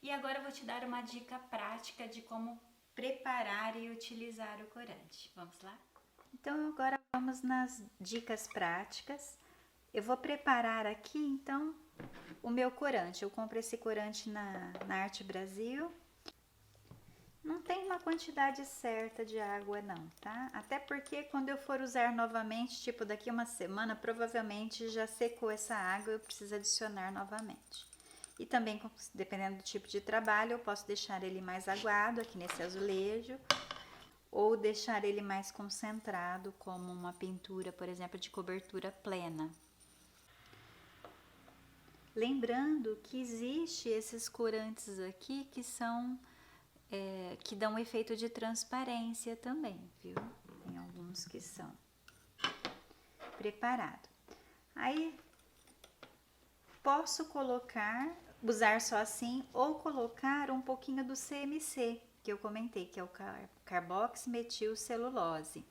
E agora eu vou te dar uma dica prática de como preparar e utilizar o corante. Vamos lá? Então agora vamos nas dicas práticas. Eu vou preparar aqui então o meu corante. Eu compro esse corante na Arte Brasil. Não tem uma quantidade certa de água não, tá? Até porque quando eu for usar novamente, tipo daqui uma semana, provavelmente já secou essa água, eu preciso adicionar novamente. E também, dependendo do tipo de trabalho, eu posso deixar ele mais aguado aqui nesse azulejo, ou deixar ele mais concentrado, como uma pintura, por exemplo, de cobertura plena. Lembrando que existe esses corantes aqui que são que dão um efeito de transparência também, viu? Tem alguns que são preparado. Aí posso usar só assim, ou colocar um pouquinho do CMC, que eu comentei, que é o carboximetilcelulose.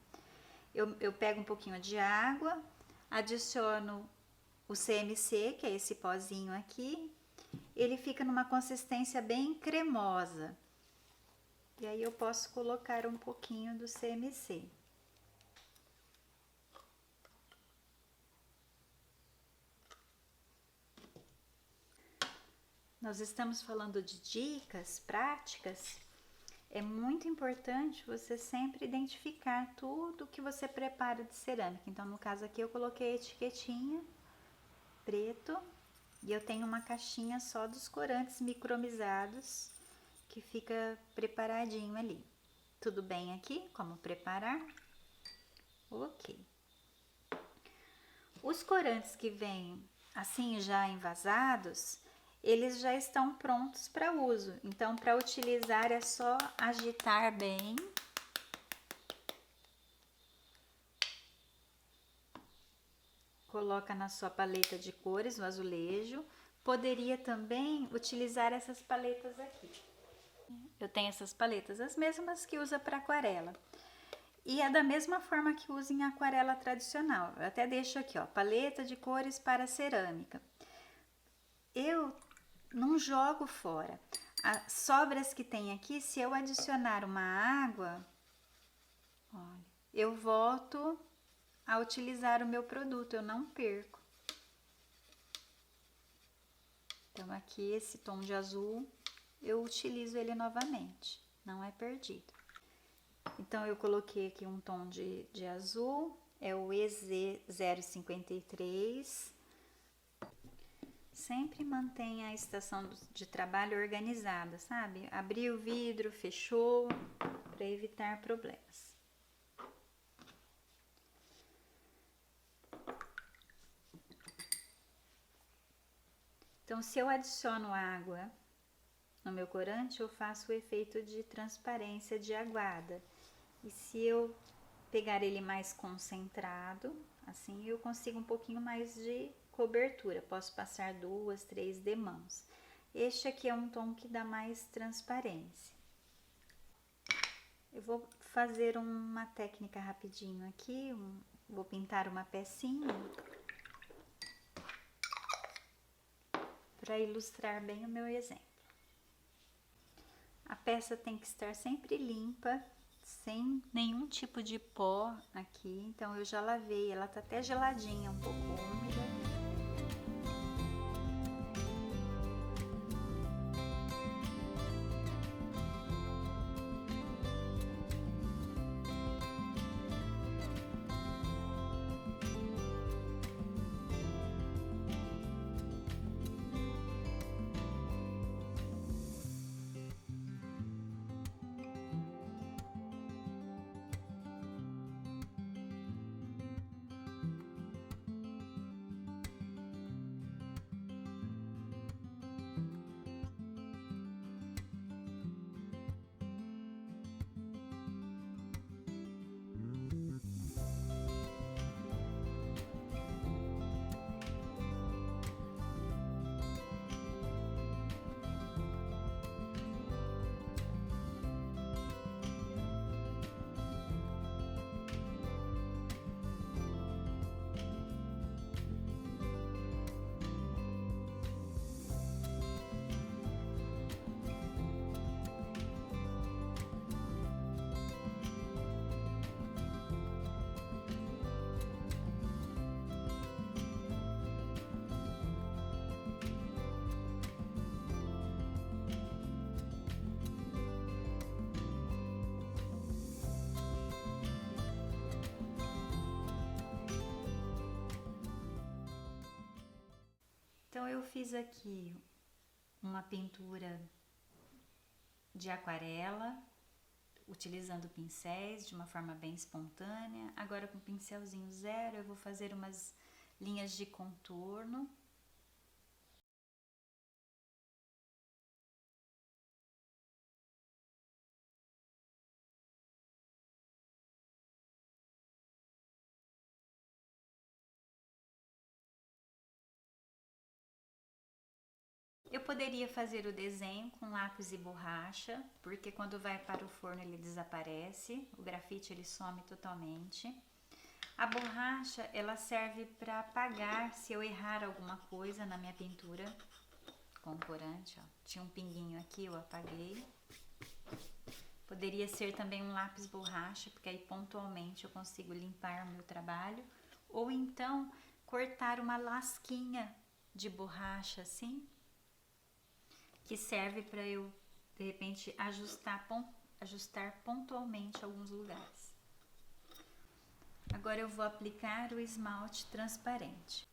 Eu pego um pouquinho de água, adiciono o CMC, que é esse pozinho aqui, ele fica numa consistência bem cremosa. E aí eu posso colocar um pouquinho do CMC. Nós estamos falando de dicas práticas. É muito importante você sempre identificar tudo que você prepara de cerâmica. Então, no caso aqui, eu coloquei a etiquetinha preto e eu tenho uma caixinha só dos corantes micromizados que fica preparadinho ali. Tudo bem aqui? Como preparar? Ok. Os corantes que vêm assim já envasados, eles já estão prontos para uso. Então, para utilizar é só agitar bem. Coloca na sua paleta de cores, o azulejo. Poderia também utilizar essas paletas aqui. Eu tenho essas paletas, as mesmas que usa para aquarela. E é da mesma forma que usa em aquarela tradicional. Eu até deixo aqui, ó, paleta de cores para cerâmica. Eu não jogo fora. As sobras que tem aqui, se eu adicionar uma água, olha, eu volto a utilizar o meu produto, eu não perco. Então aqui esse tom de azul, eu utilizo ele novamente, não é perdido. Então eu coloquei aqui um tom de azul, é o EZ053. Sempre mantenha a estação de trabalho organizada, sabe? Abriu o vidro, fechou, para evitar problemas. Então, se eu adiciono água no meu corante, eu faço o efeito de transparência de aguada. E se eu pegar ele mais concentrado, assim eu consigo um pouquinho mais de cobertura. Posso passar 2, 3 demãos. Este aqui é um tom que dá mais transparência. Eu vou fazer uma técnica rapidinho aqui, vou pintar uma pecinha para ilustrar bem o meu exemplo. A peça tem que estar sempre limpa, sem nenhum tipo de pó aqui, então eu já lavei, ela tá até geladinha, um pouco úmida. Então eu fiz aqui uma pintura de aquarela, utilizando pincéis de uma forma bem espontânea. Agora com pincelzinho zero eu vou fazer umas linhas de contorno. Eu poderia fazer o desenho com lápis e borracha, porque quando vai para o forno ele desaparece, o grafite ele some totalmente. A borracha ela serve para apagar se eu errar alguma coisa na minha pintura com corante, ó. Tinha um pinguinho aqui, eu apaguei. Poderia ser também um lápis borracha, porque aí pontualmente eu consigo limpar o meu trabalho, ou então cortar uma lasquinha de borracha assim, que serve para eu, de repente, ajustar pontualmente alguns lugares. Agora eu vou aplicar o esmalte transparente.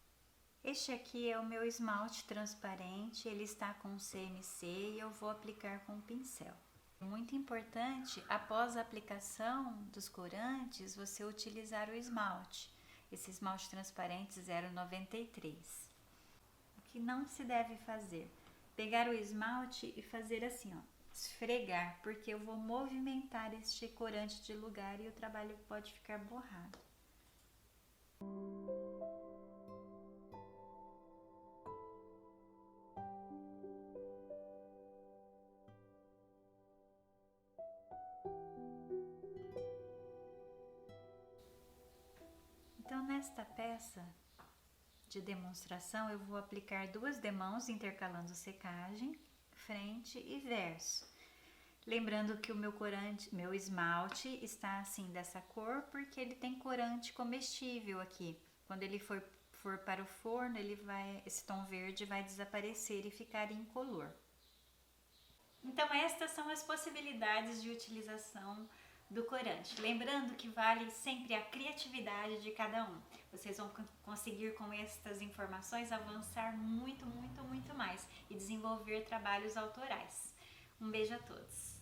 Este aqui é o meu esmalte transparente, ele está com CMC e eu vou aplicar com o pincel. Muito importante, após a aplicação dos corantes, você utilizar o esmalte. Esse esmalte transparente 0,93. O que não se deve fazer? Pegar o esmalte e fazer assim, ó, esfregar, porque eu vou movimentar este corante de lugar e o trabalho pode ficar borrado. Então, nesta peça de demonstração, eu vou aplicar duas demãos intercalando secagem, frente e verso. Lembrando que o meu esmalte está assim dessa cor porque ele tem corante comestível aqui. Quando ele for para o forno, esse tom verde vai desaparecer e ficar incolor. Então estas são as possibilidades de utilização do corante. Lembrando que vale sempre a criatividade de cada um. Vocês vão conseguir com estas informações avançar muito, muito, muito mais e desenvolver trabalhos autorais. Um beijo a todos!